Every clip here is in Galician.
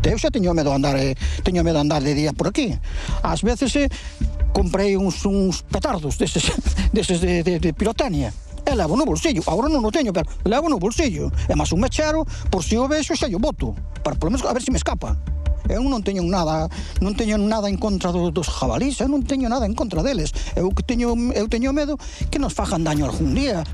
Eu xa teño medo de andar de día por aquí. Ás veces comprei uns petardos deses de pirotecnia. E levo no bolsillo, agora non o teño, pero levo no bolsillo. E máis un mechero, por si o vexo xa o boto, para polo menos a ver se me escapa. Eu non teño nada en contra dos jabalís, eu non teño nada en contra deles. Eu teño medo que nos fagan daño algún día.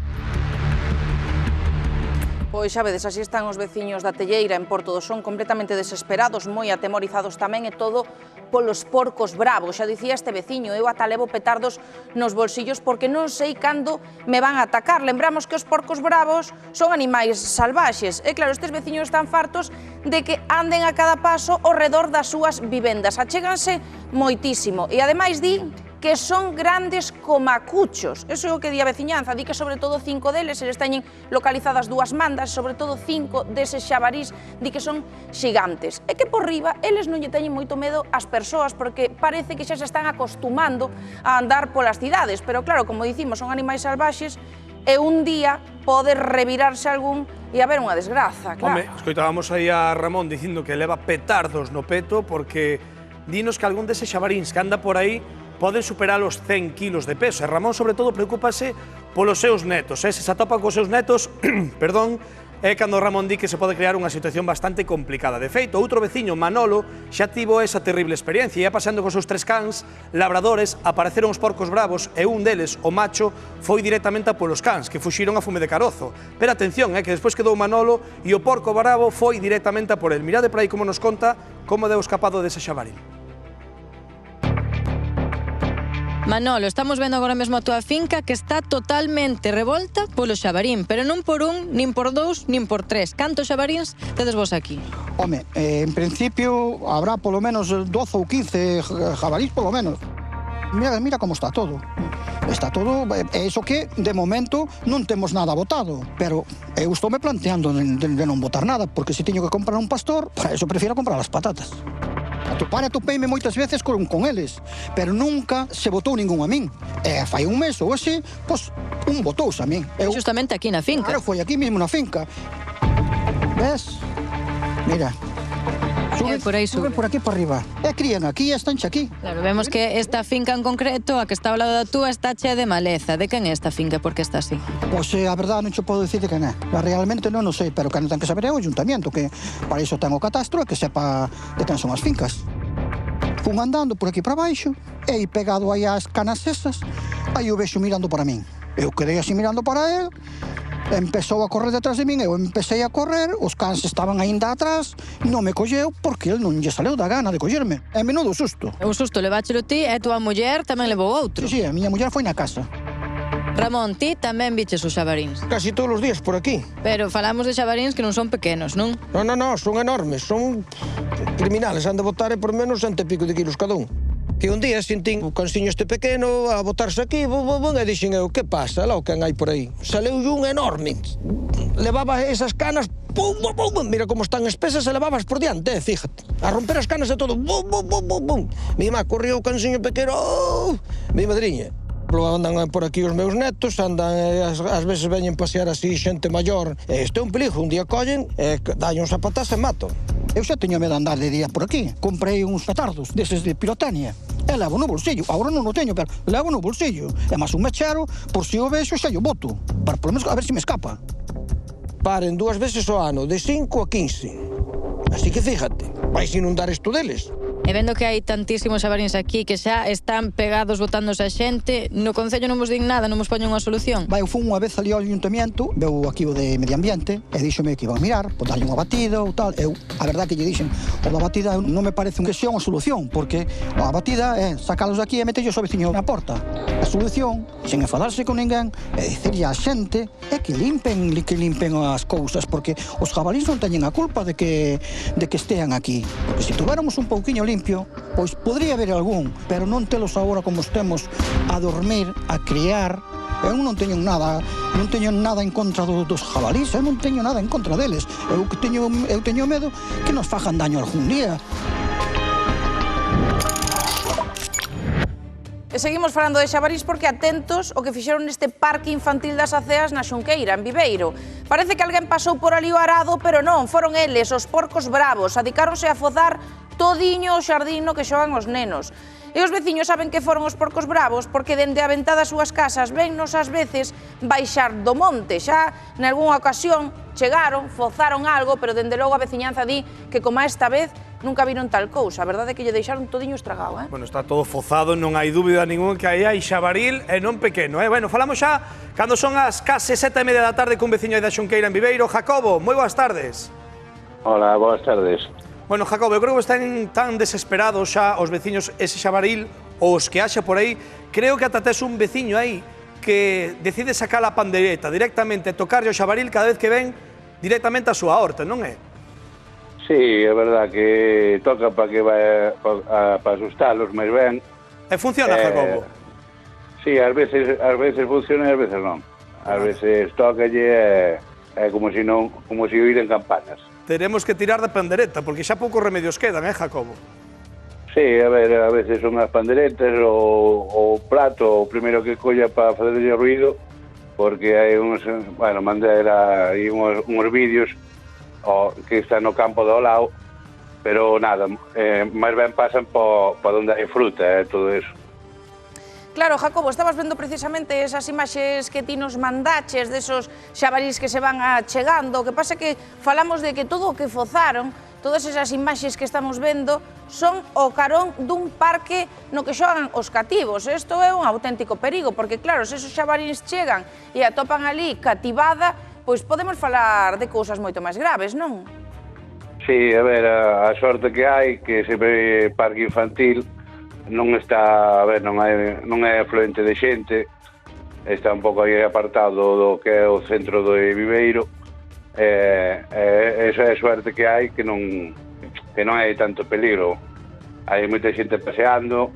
Pois xa vedes, así están os veciños da Telleira en Porto do Son, completamente desesperados, moi atemorizados tamén, e todo polos porcos bravos. Xa dicía este veciño, eu ata levo petardos nos bolsillos porque non sei cando me van a atacar. Lembramos que os porcos bravos son animais salvaxes, e claro, estes veciños están fartos de que anden a cada paso ao redor das súas vivendas. Achéganse moitísimo, e ademais di que son grandes comacuchos. Eso é o que di a veciñanza, di que sobre todo 5 deles, eles teñen localizadas 2 mandas, sobre todo 5 deses xabarís, di que son xigantes. E que por riba, eles non lle teñen moito medo ás persoas, porque parece que xa se están acostumando a andar polas cidades, pero claro, como dicimos, son animais salvaxes, e un día pode revirarse algún e haber unha desgraza, claro. Home, escoitábamos aí a Ramón dicindo que leva petardos no peto porque dinos que algún deses xabaríns que anda por aí poden superar os 100 kilos de peso. E Ramón, sobre todo, preocúpase polos seus netos. Se se atopa cos seus netos, perdón, é cando Ramón di que se pode crear unha situación bastante complicada. De feito, outro veciño, Manolo, xa tivo esa terrible experiencia. Ia pasando cos seus 3 cans labradores, apareceron os porcos bravos e un deles, o macho, foi directamente a polos cans, que fuxiron a fume de carozo. Pero atención, que despois quedou Manolo e o porco bravo foi directamente a por el. Mirade por aí como nos conta como deu escapado dese xabarín. Manolo, estamos vendo agora mesmo a túa finca que está totalmente revolta polo xabarín, pero non por un, nin por 2, nin por 3. Cantos xabaríns tedes vos aquí? Home, en principio habrá polo menos 12 ou 15 jabalís polo menos. Mira como está todo. Está todo, é iso que de momento non temos nada botado, pero eu estou me planteando de non botar nada, porque se teño que comprar un pastor, para eso prefiero comprar as patatas. Atopeime moitas veces con eles, pero nunca se botou ningún a min. E fai un mes ou así, pois un botouse a min. Justamente aquí na finca. Claro, foi aquí mesmo na finca. Ves? Mira. Suben por aquí para arriba. E crían aquí e estanche aquí. Claro, vemos que esta finca en concreto, a que está ao lado da túa, está chea de maleza. De quen é esta finca? Por que está así? Pois a verdade non che podo dicir de quen é. Realmente non o sei, pero quen ten que saber é o ayuntamiento, que para iso ten o catastro e que sepa de quen son as fincas. Fun andando por aquí para baixo, e pegado aí as canas esas, aí o vexo mirando para min. Eu quedei así mirando para él, empezou a correr detrás de min, eu empecé a correr, os cans estaban aínda atrás, non me colleu porque el non lle saleu da gana de collerme. É menudo susto. Un susto leváchelo ti e tua muller tamén levou outro. Sí, a miña muller foi na casa. Ramón, ti tamén viches os xabaríns. Casi todos os días por aquí. Pero falamos de xabaríns que non son pequenos, non? Non, son enormes, son criminales, han de botar por menos 100 e pico de kilos cada un. Que un día sentín o cansiño este pequeno a botarse aquí, e dixen eu, que pasa, lá o que hai por aí? Saleu un enorme, levaba esas canas, pum, mira como están espesas e levabas por diante, fíjate, a romper as canas e todo, bum. Mi má corría o cansiño pequeno, mi madriña. Andan por aquí os meus netos, andan, ás veces veñen pasear así xente maior. Este é un peligro, un día collen, dalle un zapataz e mato. Eu xa teño medo de andar de día por aquí. Comprei uns petardos deses de pirotecnia. E levo no bolsillo, agora non o teño, pero levo no bolsillo. E máis un mechero, por si o vexo xa o boto, para polo menos a ver se me escapa. Paren 2 veces ao ano, de 5 a 15. Así que fíjate, vais inundar isto deles. E vendo que hai tantísimos xabaríns aquí que xa están pegados botándose a xente, no Concello non vos din nada, non vos poñen unha solución? Eu fui unha vez ali ao ayuntamiento, veu aquí o de Medio Ambiente, e díxome que iban a mirar, por darlle unha batida ou tal. Eu, a verdade que lle dixen, o da batida non me parece que sea unha solución, porque a batida é sacalos aquí e metellos ao veciño na porta. A solución, sen enfadarse con ninguén, é dicirlle á xente é que limpen as cousas, porque os jabalís non teñen a culpa de que estean aquí. Porque se tuviéramos un pouquiño limpio, pois podría haber algún, pero non telos agora como estemos a dormir, a criar. Eu non teño nada en contra dos jabalís, eu non teño nada en contra deles. Eu teño medo que nos fagan daño algún día. E seguimos falando de xabarís porque atentos o que fixeron neste parque infantil das Aceas na Xunqueira, en Viveiro. Parece que alguén pasou por ali o arado, pero non, foron eles, os porcos bravos, adicáronse a fozar todiño o xardín no que xogan os nenos. E os veciños saben que foron os porcos bravos porque dende a ventá das súas casas vennos ás veces baixar do monte. Xa nalgúnha ocasión chegaron, fozaron algo, pero dende logo a veciñanza di que como esta vez nunca viron tal cousa. A verdade é que lle deixaron todiño estragado, Bueno, está todo fozado, non hai dúbida ningún que aí hai xabaril e non pequeno, Bueno, falamos xa cando son as case 7:30 da tarde cun veciño aí da Xunqueira en Viveiro. Jacobo, moi boas tardes. Hola, boas tardes. Bueno, Jacobo, eu creo que están tan desesperados xa os veciños ese xabaril ou os que haxa por aí. Creo que ata tes un veciño aí que decide sacar a pandereta directamente, tocarlle o xabaril cada vez que ven directamente a súa horta, non é? Sí, é verdad que toca para que vai para asustalos, mas ben. E funciona, Jacobo? Sí, ás veces funciona e ás veces non. Ás veces tócalle é como se non, como se oíren campanas. Teremos que tirar da pandereta, porque xa poucos remedios quedan, Jacobo? Sí, a ver, a veces son as panderetas ou o prato, o primeiro que colla para facerlle ruido, porque hai uns, bueno, mandei aí uns vídeos que están no campo do lado, pero nada, máis ben pasan para onde hai fruta e todo eso. Claro, Jacobo, estabas vendo precisamente esas imaxes que ti nos mandaches, desos xabarís que se van achegando. O que pasa que falamos de que todo o que fozaron, todas esas imaxes que estamos vendo, son o carón dun parque no que xogan os cativos. Isto é un auténtico perigo, porque claro, se esos xabarís chegan e atopan ali cativada, pois podemos falar de cousas moito máis graves, non? Sí, a ver, a sorte que hai, que ese parque infantil non está, a ver, non é afluente de xente, está un pouco aí apartado do que é o centro do Viveiro, esa é a suerte que hai, que non hai tanto peligro. Hai moita xente paseando,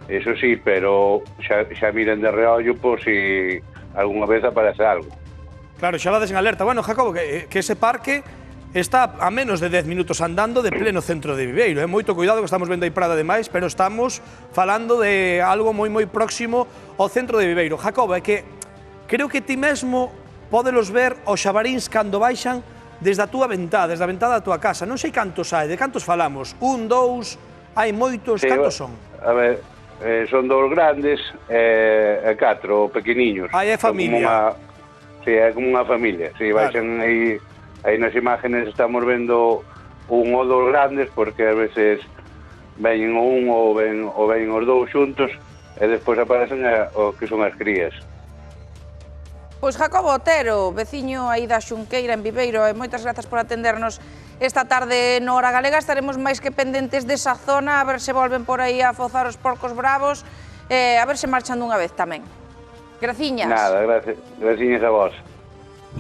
eso sí, pero xa miren de reollo por si algunha vez aparece algo. Claro, xa vades en alerta. Bueno, Jacobo, que ese parque está a menos de 10 minutos andando de pleno centro de Viveiro. Moito cuidado que estamos vendo aí Prada demais, pero estamos falando de algo moi próximo ao centro de Viveiro. Jacobo, é que creo que ti mesmo podelos ver os xabaríns cando baixan desde a túa ventá, desde a ventá da túa casa. Non sei cantos hai, de cantos falamos? Un, dous, hai moitos, sí, cantos son? A ver, son dous grandes e 4 pequeniños. Aí é familia. Sí, é como unha familia. Sí, baixan aí nas imágenes estamos vendo un ou dous grandes, porque a veces veñen un ou ven os dous xuntos e despois aparecen o que son as crías. Pois Jacobo Otero, veciño aí da Xunqueira en Viveiro, e moitas grazas por atendernos esta tarde no Hora Galega. Estaremos máis que pendentes desa zona, a ver se volven por aí a fozar os porcos bravos, a ver se marchan dunha vez tamén. Graciñas. Nada, graciñas a vos.